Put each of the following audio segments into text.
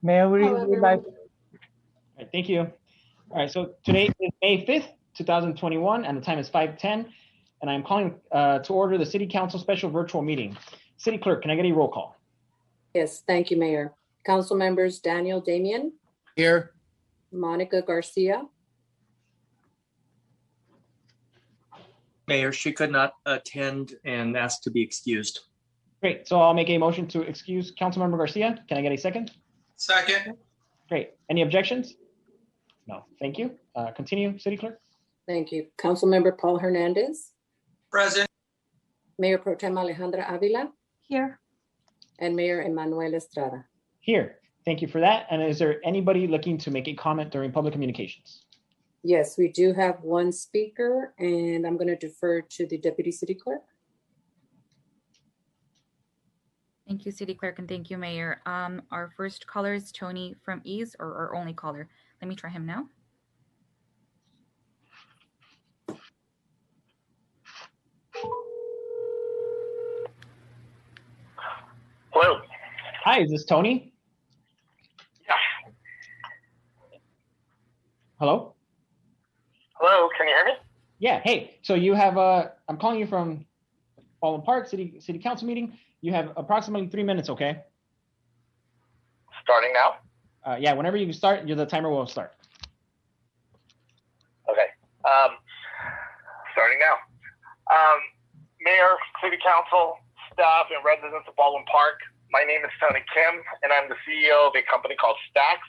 May we Hello, read live? everyone. All right, thank you. All right, so today is May 5th, 2021, and the time is 5:10, and I'm calling to order the City Council special virtual meeting. City Clerk, can I get a roll call? Yes, thank you, Mayor. Council members Daniel Damian, Here. Monica Garcia, Mayor, she could not attend and asked to be excused. Great, so I'll make a motion to excuse Councilmember Garcia. Can I get a second? Second. Great, any objections? No, thank you. Continue, City Clerk. thank you. Council member Paul Hernandez, Present. Mayor Pro Tem Alejandra Avila, Here. and Mayor Emmanuel Estrada. Here, thank you for that. And is there anybody looking to make a comment during public communications? Yes, we do have one speaker, and I'm going to defer to the Deputy City Clerk. Thank you, City Clerk, and thank you, Mayor. Our first caller is Tony from Ease, or our only caller. Let me try him now. Hello. Hi, is this Tony? Yeah. Hello? Hello, can you hear me? Yeah, hey, so you have, I'm calling you from Baldwin Park City Council meeting. You have approximately 3 minutes, okay? Starting now? Yeah, whenever you start, the timer will start. Okay. Starting now. Mayor, City Council, staff, and residents of Baldwin Park, my name is Tony Kim, and I'm the CEO of a company called Stacks.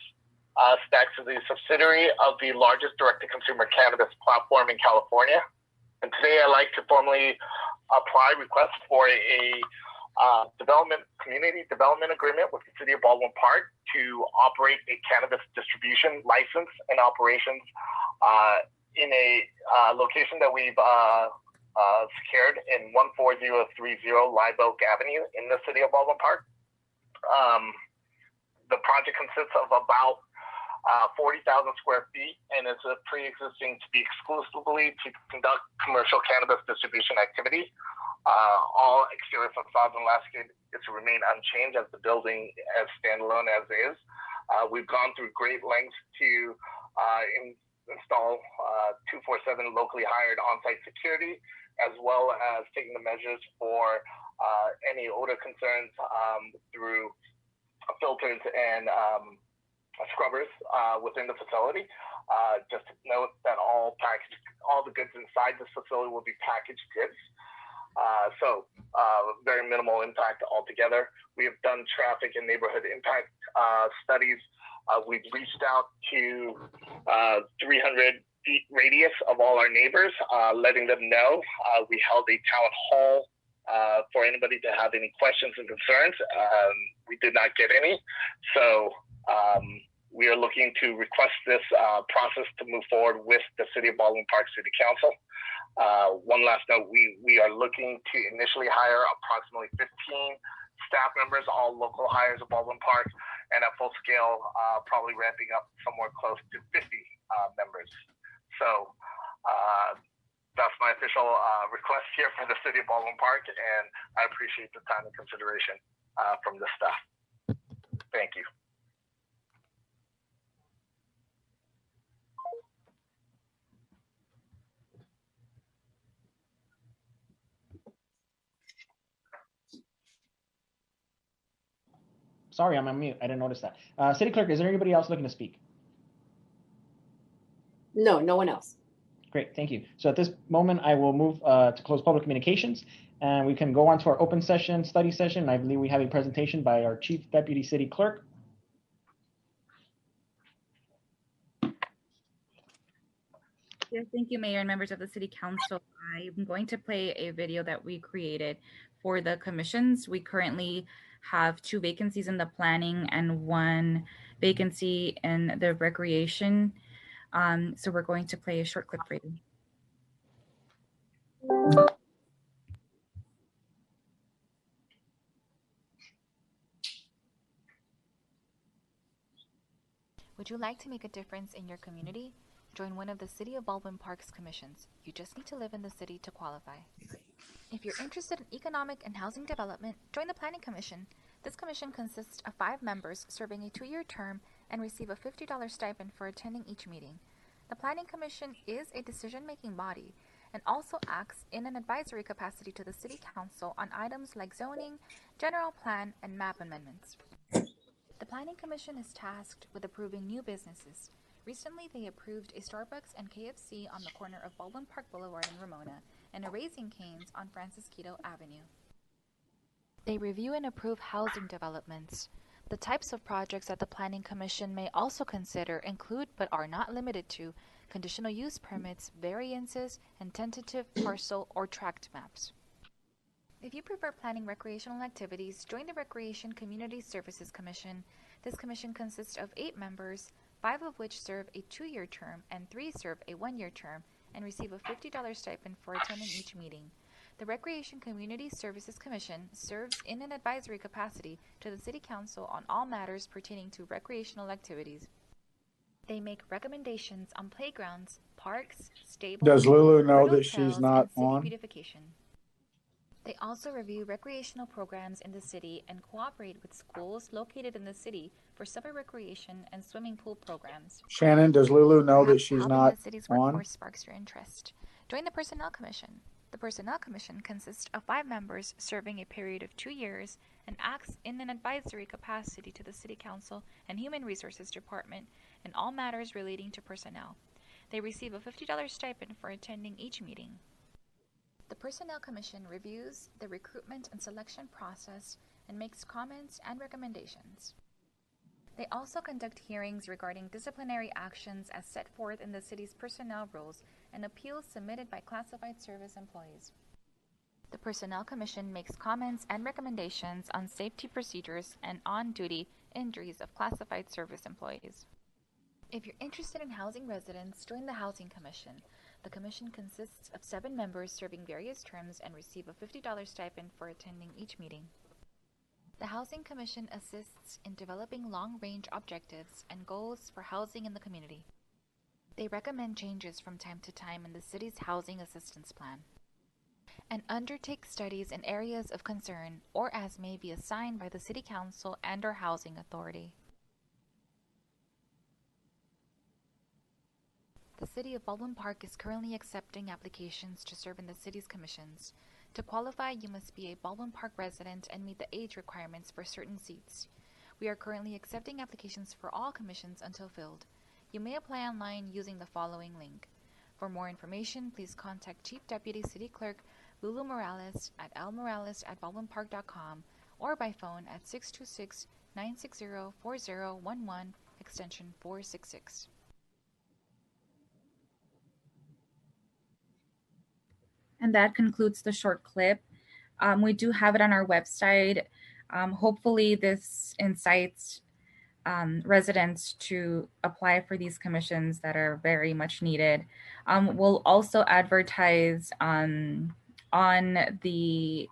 Stacks is a subsidiary of the largest direct-to-consumer cannabis platform in California. And today I'd like to formally apply requests for a community development agreement with the City of Baldwin Park to operate a cannabis distribution license and operations in a location that we've secured in 14030 Live Oak Avenue in the City of Baldwin Park. The project consists of about 40,000 square feet and is a pre-existing to be exclusively to conduct commercial cannabis distribution activity. All exterior facades and landscape is to remain unchanged as the building as standalone as is. We've gone through great lengths to install 247 locally hired on-site security, as well as taking the measures for any odor concerns through filters and scrubbers within the facility. Just to note that all the goods inside this facility will be packaged goods. So very minimal impact altogether. We have done traffic and neighborhood impact studies. We've reached out to 300 feet radius of all our neighbors, letting them know. We held a town hall for anybody to have any questions and concerns. We did not get any. So we are looking to request this process to move forward with the City of Baldwin Park City Council. One last note, we are looking to initially hire approximately 15 staff members, all local hires of Baldwin Park, and at full scale, probably ramping up somewhere close to 50 members. So that's my official request here for the City of Baldwin Park, and I appreciate the time and consideration from the staff. Thank you. Sorry, I'm on mute. I didn't notice that. City Clerk, is there anybody else looking to speak? No, no one else. Great, thank you. So at this moment, I will move to close public communications, and we can go on to our open session, study session. I believe we have a presentation by our Chief Deputy City Clerk. Yes, thank you, Mayor and members of the City Council. I'm going to play a video that we created for the commissions. We currently have 2 vacancies in the planning and 1 vacancy in the recreation. So we're going to play a short clip for you. Would you like to make a difference in your community? Join one of the City of Baldwin Park's commissions. You just need to live in the city to qualify. If you're interested in economic and housing development, join the Planning Commission. This commission consists of 5 members serving a 2-year term and receive a $50 stipend for attending each meeting. The Planning Commission is a decision-making body and also acts in an advisory capacity to the City Council on items like zoning, general plan, and map amendments. The Planning Commission is tasked with approving new businesses. Recently, they approved a Starbucks and KFC on the corner of Baldwin Park Boulevard in Ramona and a Raising Cane's on Francisquito Avenue. They review and approve housing developments. The types of projects that the Planning Commission may also consider include, but are not limited to, conditional use permits, variances, and tentative parcel or tract maps. If you prefer planning recreational activities, join the Recreation Community Services Commission. This commission consists of 8 members, 5 of which serve a 2-year term and 3 serve a 1-year term and receive a $50 stipend for attending each meeting. The Recreation Community Services Commission serves in an advisory capacity to the City Council on all matters pertaining to recreational activities. They make recommendations on playgrounds, parks, stables, Does Lulu know bird that she's hotels, not and city on? beautification. They also review recreational programs in the city and cooperate with schools located in the city for summer recreation and swimming pool programs. Shannon, does Lulu know that Perhaps she's helping not the city's on? workforce sparks your interest. Join the Personnel Commission. The Personnel Commission consists of 5 members serving a period of 2 years and acts in an advisory capacity to the City Council and Human Resources Department in all matters relating to personnel. They receive a $50 stipend for attending each meeting. The Personnel Commission reviews the recruitment and selection process and makes comments and recommendations. They also conduct hearings regarding disciplinary actions as set forth in the city's personnel rules and appeals submitted by classified service employees. The Personnel Commission makes comments and recommendations on safety procedures and on-duty injuries of classified service employees. If you're interested in housing residents, join the Housing Commission. The commission consists of 7 members serving various terms and receive a $50 stipend for attending each meeting. The Housing Commission assists in developing long-range objectives and goals for housing in the community. They recommend changes from time to time in the city's housing assistance plan and undertake studies in areas of concern or as may be assigned by the City Council and/or Housing Authority. The City of Baldwin Park is currently accepting applications to serve in the city's commissions. To qualify, you must be a Baldwin Park resident and meet the age requirements for certain seats. We are currently accepting applications for all commissions until filled. You may apply online using the following link. For more information, please contact Chief Deputy City Clerk Lulu Morales at lmorales@baldwinpark.com or by phone at 626-960-4011, extension 466. And that concludes the short clip. We do have it on our website. Hopefully this incites residents to apply for these commissions that are very much needed. We'll also advertise on the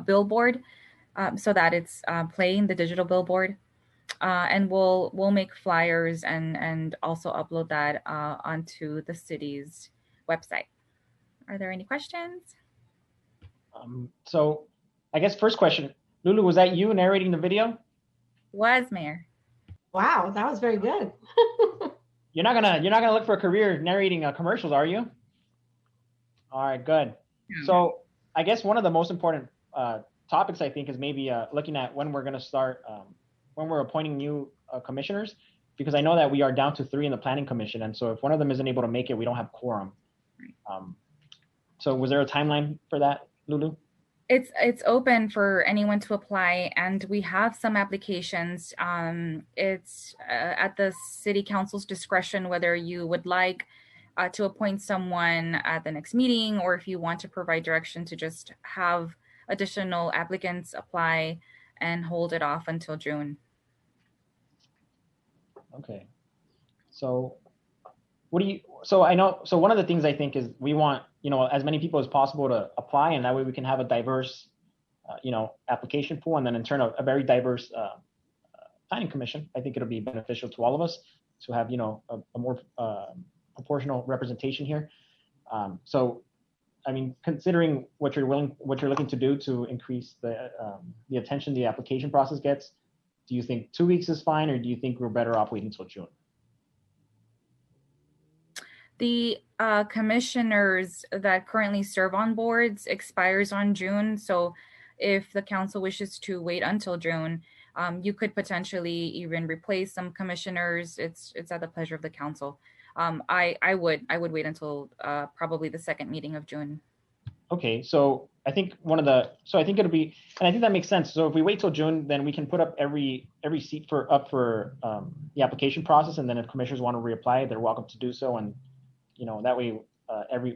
billboard so that it's playing, the digital billboard. And we'll make flyers and also upload that onto the city's website. Are there any questions? So I guess first question, Lulu, was that you narrating the video? Was, Mayor. Wow, that was very good. You're not gonna look for a career narrating commercials, are you? All right, good. So I guess one of the most important topics, I think, is maybe looking at when we're gonna start, when we're appointing new commissioners, because I know that we are down to 3 in the Planning Commission, and so if one of them isn't able to make it, we don't have quorum. So was there a timeline for that, Lulu? It's open for anyone to apply, and we have some applications. It's at the City Council's discretion whether you would like to appoint someone at the next meeting, or if you want to provide direction to just have additional applicants apply and hold it off until June. Okay. So I know, so one of the things I think is we want, as many people as possible to apply, and that way we can have a diverse, application pool, and then in turn a very diverse planning commission. I think it'll be beneficial to all of us to have, a more proportional representation here. So, I mean, considering what you're looking to do to increase the attention the application process gets, do you think 2 weeks is fine, or do you think we're better off waiting until June? The commissioners that currently serve on boards expires on June. So if the council wishes to wait until June, you could potentially even replace some commissioners. It's at the pleasure of the council. I would wait until probably the second meeting of June. Okay, so I think I think it'll be, and I think that makes sense. So if we wait till June, then we can put up every seat up for the application process, and then if commissioners want to reapply, they're welcome to do so, and that way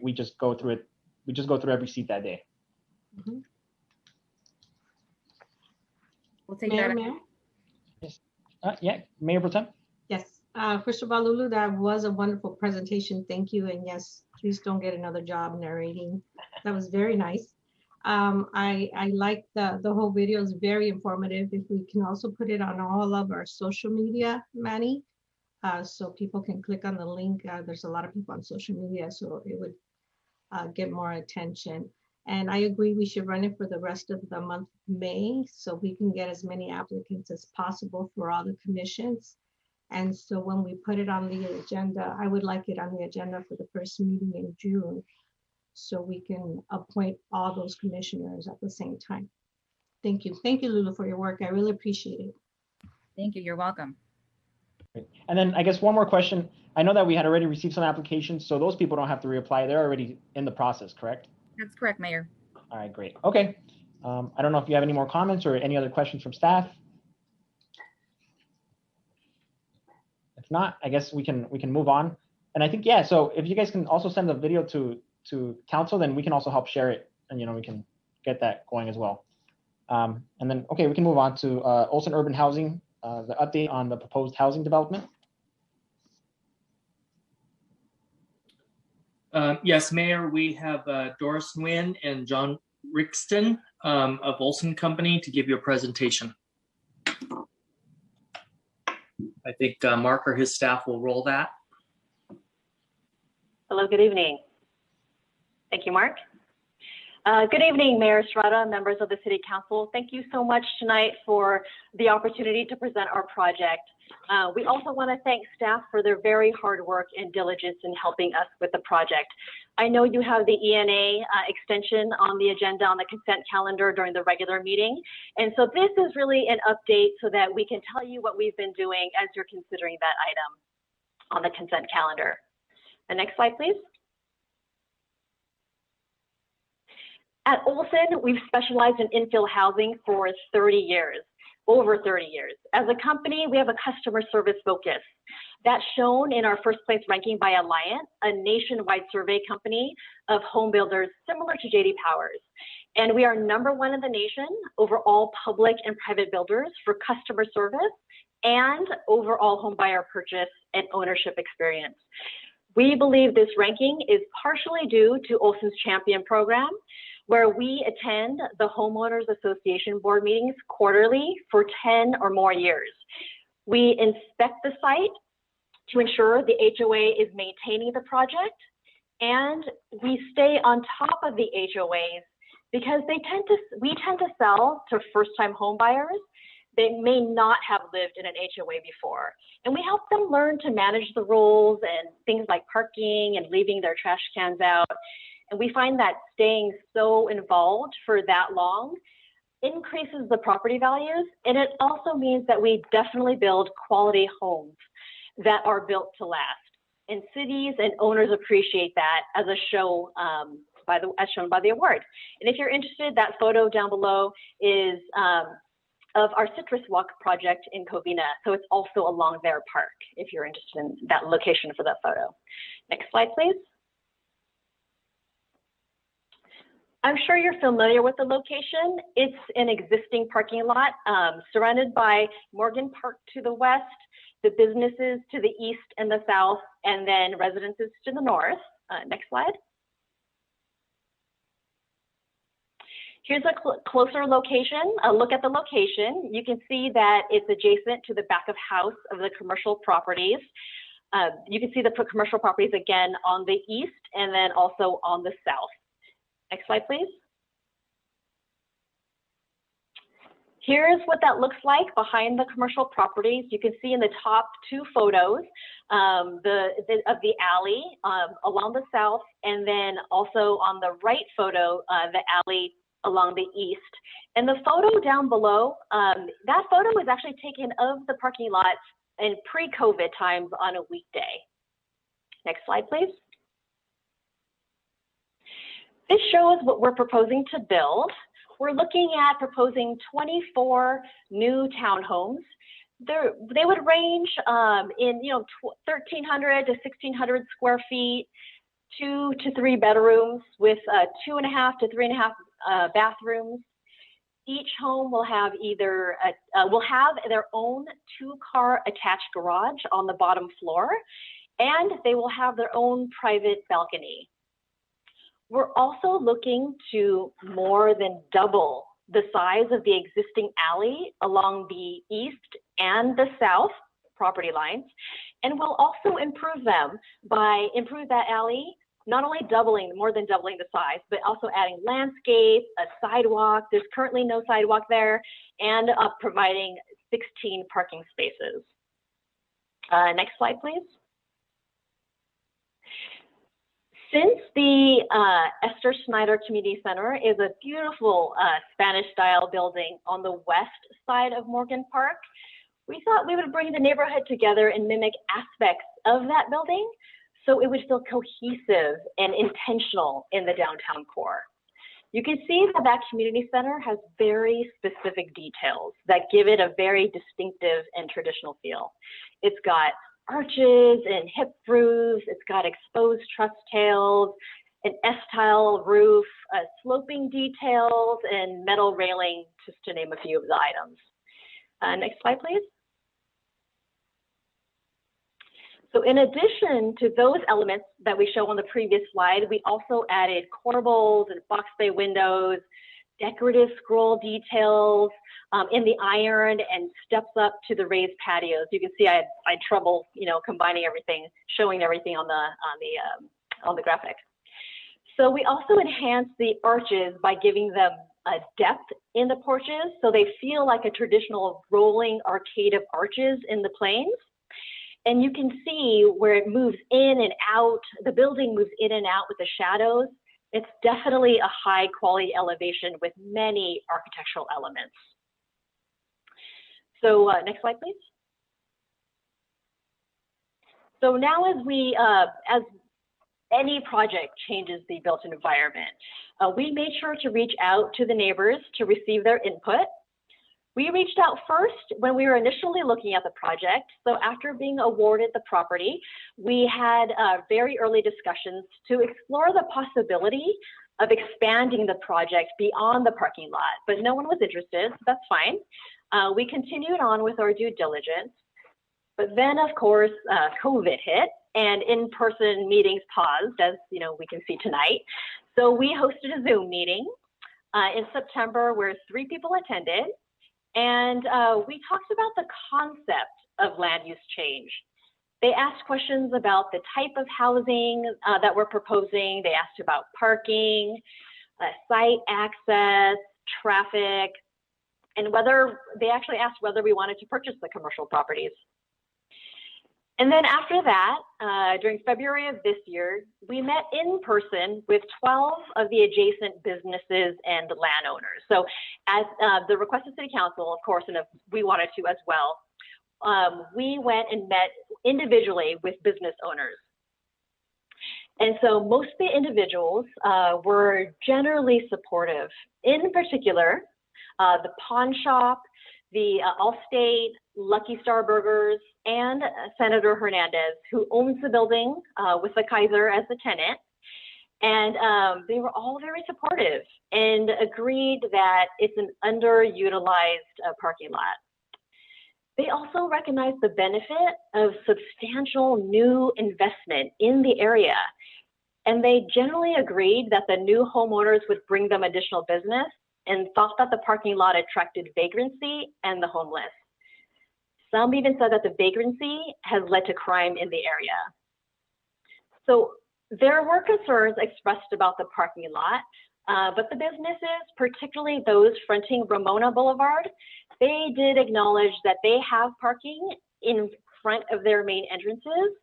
we just go through it. We just go through every seat that day. Mm-hmm. We'll take Mayor, that. Mayor? Yes. Yeah, Mayor Pro Tem. Yes. First of all, Lulu, that was a wonderful presentation. Thank you. And yes, please don't get another job narrating. That was very nice. I like the whole video is very informative. If we can also put it on all of our social media, Manny, so people can click on the link. There's a lot of people on social media, so it would get more attention. And I agree, we should run it for the rest of the month of May, so we can get as many applicants as possible for all the commissions. And so when we put it on the agenda, I would like it on the agenda for the first meeting in June, so we can appoint all those commissioners at the same time. Thank you. Thank you, Lulu, for your work. I really appreciate it. Thank you. You're welcome. And then I guess one more question. I know that we had already received some applications, so those people don't have to reapply. They're already in the process, correct? That's correct, Mayor. All right, great. Okay. I don't know if you have any more comments or any other questions from staff. If not, I guess we can move on. And I think, yeah, so if you guys can also send the video to council, then we can also help share it, and we can get that going as well. And then, okay, we can move on to Olsen Urban Housing, the update on the proposed housing development. Yes, Mayor, we have Doris Nguyen and John Rixton of Olsen Company to give you a presentation. I think Mark or his staff will roll that. Hello, good evening. Thank you, Mark. Good evening, Mayor Estrada, members of the City Council. Thank you so much tonight for the opportunity to present our project. We also want to thank staff for their very hard work and diligence in helping us with the project. I know you have the ENA extension on the agenda on the consent calendar during the regular meeting. And so this is really an update so that we can tell you what we've been doing as you're considering that item on the consent calendar. The next slide, please. At Olsen, we've specialized in infill housing for 30 years, over 30 years. As a company, we have a customer service focus. That's shown in our first place ranking by Alliant, a nationwide survey company of home builders similar to J.D. Powers. And we are #1 in the nation over all public and private builders for customer service and overall home buyer purchase and ownership experience. We believe this ranking is partially due to Olsen's Champion program, where we attend the Homeowners Association board meetings quarterly for 10 or more years. We inspect the site to ensure the HOA is maintaining the project, and we stay on top of the HOAs because we tend to sell to first-time home buyers. They may not have lived in an HOA before, and we help them learn to manage the rules and things like parking and leaving their trash cans out. And we find that staying so involved for that long increases the property values. And it also means that we definitely build quality homes that are built to last. And cities and owners appreciate that as a show, as shown by the award. And if you're interested, that photo down below is of our Citrus Walk project in Covina. So it's also along their park, if you're interested in that location for that photo. Next slide, please. I'm sure you're familiar with the location. It's an existing parking lot surrounded by Morgan Park to the west, the businesses to the east and the south, and then residences to the north. Next slide. Here's a closer location, a look at the location. You can see that it's adjacent to the back of house of the commercial properties. You can see the commercial properties again on the east and then also on the south. Next slide, please. Here's what that looks like behind the commercial properties. You can see in the top two photos of the alley along the south, and then also on the right photo, the alley along the east. And the photo down below, that photo was actually taken of the parking lot in pre-COVID times on a weekday. Next slide, please. This shows what we're proposing to build. We're looking at proposing 24 new townhomes. They would range in 1,300 to 1,600 square feet, 2 to 3 bedrooms with 2.5 to 3.5 bathrooms. Each home will have either will have their own 2-car attached garage on the bottom floor, and they will have their own private balcony. We're also looking to more than double the size of the existing alley along the east and the south property lines, and we'll also improve them by improve that alley, not only more than doubling the size, but also adding landscape, a sidewalk. There's currently no sidewalk there, and providing 16 parking spaces. Next slide, please. Since the Esther Snyder Community Center is a beautiful Spanish-style building on the west side of Morgan Park, we thought we would bring the neighborhood together and mimic aspects of that building so it would feel cohesive and intentional in the downtown core. You can see that that community center has very specific details that give it a very distinctive and traditional feel. It's got arches and hip roofs, it's got exposed truss tails, an S-tile roof, sloping details, and metal railing, just to name a few of the items. Next slide, please. So in addition to those elements that we show on the previous slide, we also added corbels and box bay windows, decorative scroll details in the iron, and steps up to the raised patios. You can see I had trouble, combining everything, showing everything on the graphic. So we also enhanced the arches by giving them a depth in the porches, so they feel like a traditional rolling arcade of arches in the plains. And you can see where it moves in and out, the building moves in and out with the shadows. It's definitely a high quality elevation with many architectural elements. So next slide, please. So now as any project changes the built environment, we made sure to reach out to the neighbors to receive their input. We reached out first when we were initially looking at the project. So after being awarded the property, we had very early discussions to explore the possibility of expanding the project beyond the parking lot, but no one was interested, so that's fine. We continued on with our due diligence, but then of course, COVID hit and in-person meetings paused, as we can see tonight. So we hosted a Zoom meeting in September where 3 people attended. And we talked about the concept of land use change. They asked questions about the type of housing that we're proposing. They asked about parking, site access, traffic, and they actually asked whether we wanted to purchase the commercial properties. And then after that, during February of this year, we met in person with 12 of the adjacent businesses and landowners. So as the request of City Council, of course, and if we wanted to as well, we went and met individually with business owners. And so most of the individuals were generally supportive. In particular, the pawn shop, the Allstate, Lucky Star Burgers, and Senator Hernandez, who owns the building with the Kaiser as the tenant. And they were all very supportive and agreed that it's an underutilized parking lot. They also recognized the benefit of substantial new investment in the area. And they generally agreed that the new homeowners would bring them additional business and thought that the parking lot attracted vagrancy and the homeless. Some even said that the vagrancy has led to crime in the area. So there were concerns expressed about the parking lot, but the businesses, particularly those fronting Ramona Boulevard, they did acknowledge that they have parking in front of their main entrances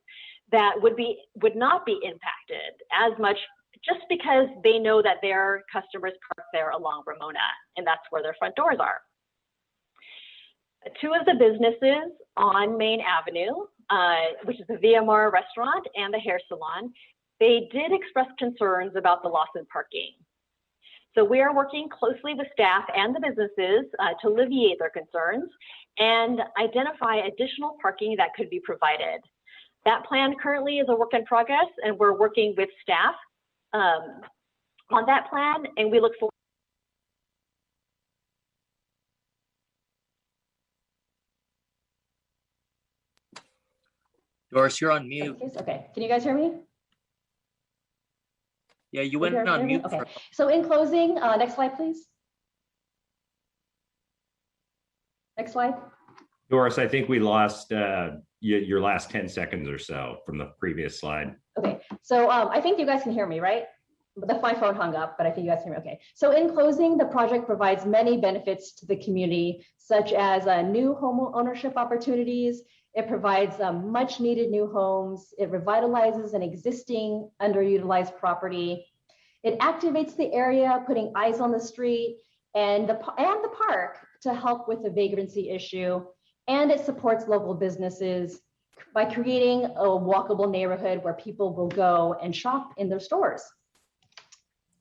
that would not be impacted as much, just because they know that their customers park there along Ramona, and that's where their front doors are. Two of the businesses on Main Avenue, which is the VMR restaurant and the hair salon, they did express concerns about the loss in parking. So we are working closely with staff and the businesses to alleviate their concerns and identify additional parking that could be provided. That plan currently is a work in progress, and we're working with staff on that plan, and we look forward. Doris, you're on mute. Okay, can you guys hear me? Yeah, you went on mute. Okay, so in closing, next slide, please. Next slide. Doris, I think we lost your last 10 seconds or so from the previous slide. Okay, so I think you guys can hear me, right? My phone hung up, but I think you guys hear me. Okay, so in closing, the project provides many benefits to the community, such as new home ownership opportunities. It provides much needed new homes. It revitalizes an existing underutilized property. It activates the area, putting eyes on the street and the park to help with the vagrancy issue. And it supports local businesses by creating a walkable neighborhood where people will go and shop in their stores.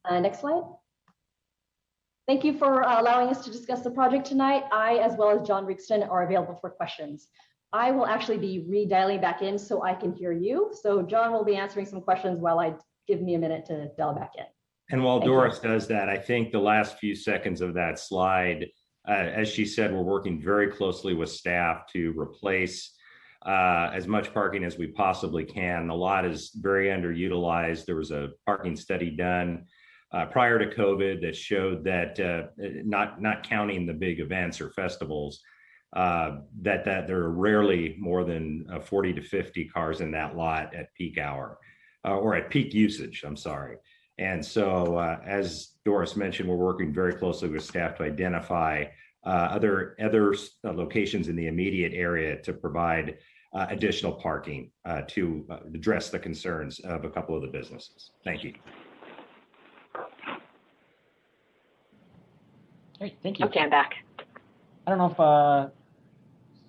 Next slide. Thank you for allowing us to discuss the project tonight. I, as well as John Rixton, are available for questions. I will actually be redialing back in so I can hear you. So John will be answering some questions while I give me a minute to dial back in. And while Doris does that, I think the last few seconds of that slide, as she said, we're working very closely with staff to replace as much parking as we possibly can. The lot is very underutilized. There was a parking study done prior to COVID that showed that not counting the big events or festivals, that there are rarely more than 40 to 50 cars in that lot at peak hour or at peak usage, I'm sorry. And so as Doris mentioned, we're working very closely with staff to identify other locations in the immediate area to provide additional parking to address the concerns of a couple of the businesses. Thank you. Great, thank you. Okay, I'm back. I don't know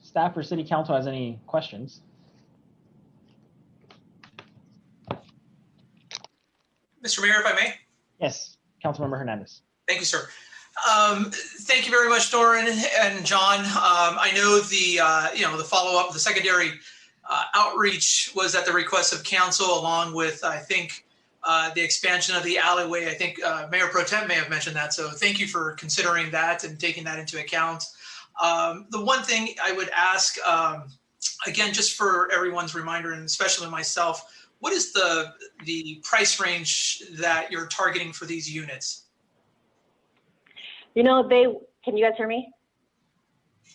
if staff or city council has any questions. Mr. Mayor, if I may. Yes, Councilmember Hernandez. Thank you, sir. Thank you very much, Doran and John. I know the follow-up, the secondary outreach was at the request of council, along with, I think, the expansion of the alleyway. I think Mayor Pro Tem may have mentioned that. So thank you for considering that and taking that into account. The one thing I would ask, again, just for everyone's reminder, and especially myself, what is the price range that you're targeting for these units? You know, can you guys hear me?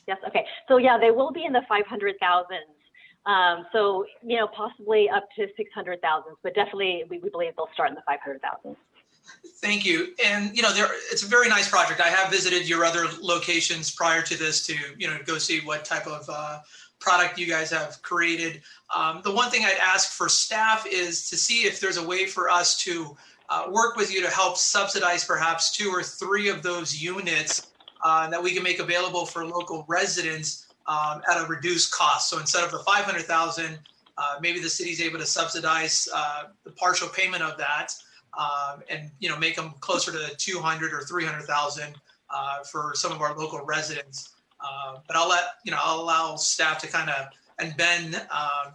Yes, okay. So yeah, they will be in the 500,000s. So, you know, possibly up to 600,000, but definitely we believe they'll start in the 500,000. Thank you. And, you know, it's a very nice project. I have visited your other locations prior to this to, you know, go see what type of product you guys have created. The one thing I'd ask for staff is to see if there's a way for us to work with you to help subsidize perhaps 2 or 3 of those units that we can make available for local residents at a reduced cost. So instead of the 500,000, maybe the city's able to subsidize the partial payment of that and, you know, make them closer to 200 or 300,000 for some of our local residents. But I'll allow staff to kind of, and Ben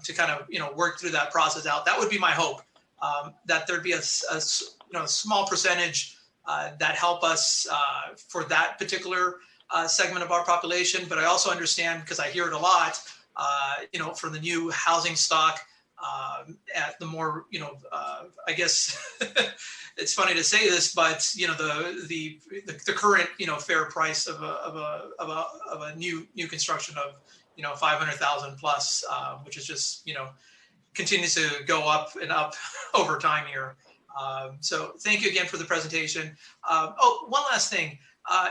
to kind of, you know, work through that process out. That would be my hope, that there'd be a small percentage that help us for that particular segment of our population. But I also understand, because I hear it a lot, you know, from the new housing stock at the more, you know, I guess it's funny to say this, but, you know, the current, you know, fair price of a new construction of, 500,000 plus, which is just, continues to go up and up over time here. So thank you again for the presentation. One last thing.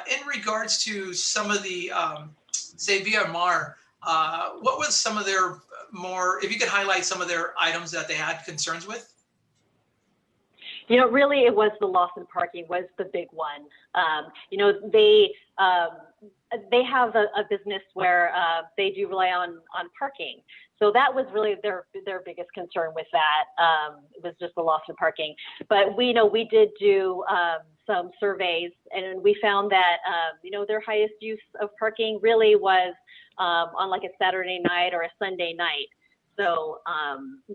In regards to some of the, say, VMR, what was some of their if you could highlight some of their items that they had concerns with? Really, it was the loss in parking was the big one. They have a business where they do rely on parking. So that was really their biggest concern with that. It was just the loss in parking. But we did do some surveys, and we found that their highest use of parking really was on like a Saturday night or a Sunday night. So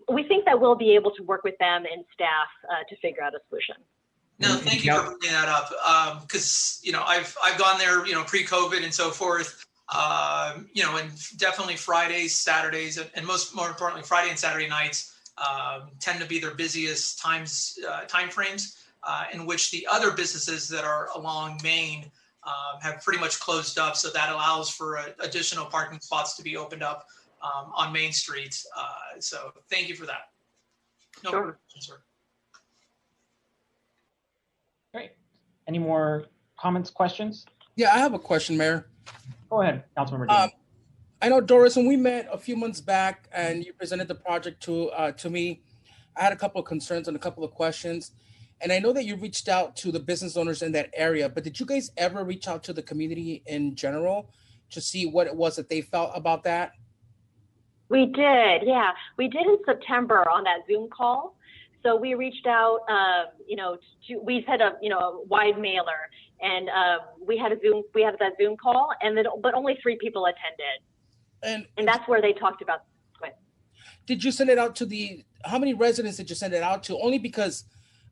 we think that we'll be able to work with them and staff to figure out a solution. No, thank you for bringing that up. Because I've gone there, pre-COVID and so forth. And definitely Fridays, Saturdays, and more importantly, Friday and Saturday nights tend to be their busiest time frames, in which the other businesses that are along Main have pretty much closed up. So that allows for additional parking spots to be opened up on Main Street. So thank you for that. No further questions, sir. Great. Any more comments, questions? Yeah, I have a question, Mayor. Go ahead, Councilmember Dean. I know, Doris, when we met a few months back and you presented the project to me, I had a couple of concerns and a couple of questions. And I know that you reached out to the business owners in that area, but did you guys ever reach out to the community in general to see what it was that they felt about that? We did, yeah. We did in September on that Zoom call. So we reached out, we had a wide mailer, and we had that Zoom call, but only 3 people attended, and that's where they talked about it. Did you send it out to how many residents did you send it out to? Only because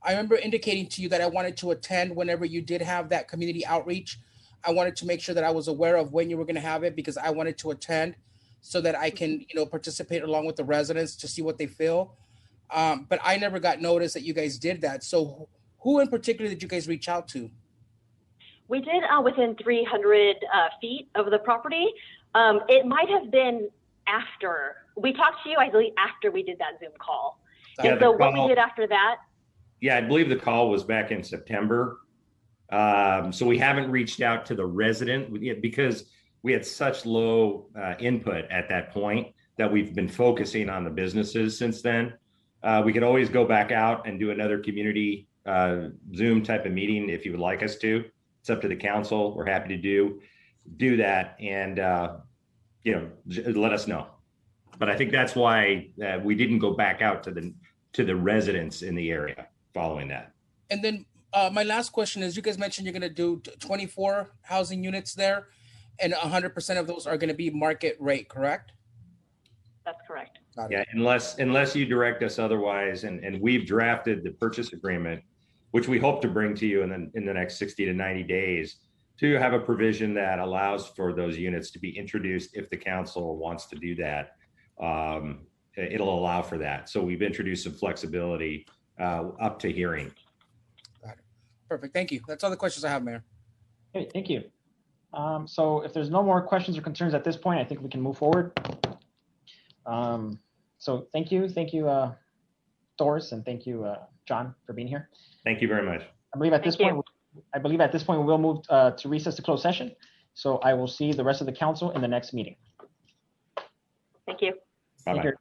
I remember indicating to you that I wanted to attend whenever you did have that community outreach. I wanted to make sure that I was aware of when you were going to have it because I wanted to attend so that I can, participate along with the residents to see what they feel. But I never got notice that you guys did that. So who in particular did you guys reach out to? We did within 300 feet of the property. It might have been after. We talked to you, I believe, after we did that Zoom call. Yeah, and so what we did after that. Yeah, I believe the call was back in September. So we haven't reached out to the resident because we had such low input at that point that we've been focusing on the businesses since then. We could always go back out and do another community Zoom type of meeting if you would like us to. It's up to the council. We're happy to do that and let us know. But I think that's why we didn't go back out to the residents in the area following that. And then my last question is, you guys mentioned you're going to do 24 housing units there, and 100% of those are going to be market rate, correct? That's correct. Yeah, unless you direct us otherwise, and we've drafted the purchase agreement, which we hope to bring to you in the next 60 to 90 days, to have a provision that allows for those units to be introduced if the council wants to do that. It'll allow for that. So we've introduced some flexibility up to hearing. Got it. Perfect. Thank you. That's all the questions I have, Mayor. Okay, thank you. So if there's no more questions or concerns at this point, I think we can move forward. So thank you, Doris, and thank you, John, for being here. Thank you very much. I believe at this point we will move to recess to closed session. So I will see the rest of the council in the next meeting. Thank you. Bye-bye.